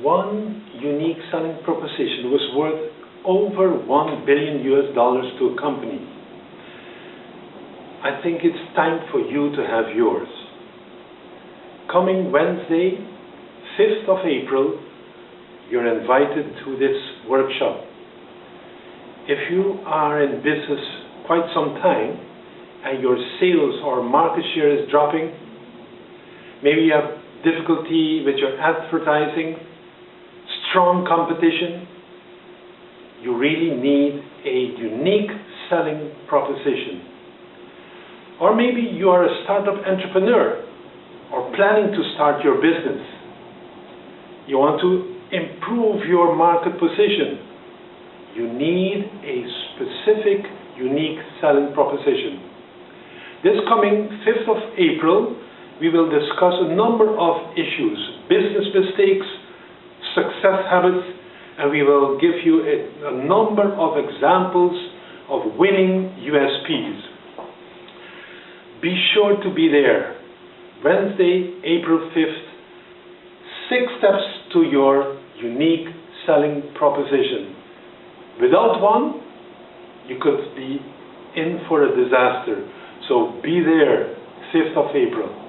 one unique selling proposition was worth over $1 billion to a company. I think it's time for you to have yours. Coming Wednesday, 5th of April, you're invited to this workshop. If you are in business quite some time and your sales or market share is dropping, maybe you have difficulty with your advertising, strong competition, you really need a unique selling proposition. Or maybe you are a startup entrepreneur or planning to start your business. You want to improve your market position. You need a specific, unique selling proposition. This coming 5th of April, we will discuss a number of issues, business mistakes, success habits, and we will give you a number of examples of winning USPs. Be sure to be there. Wednesday, April 5th, 6 steps to your unique selling proposition. Without one, you could be in for a disaster. So be there, 5th of April.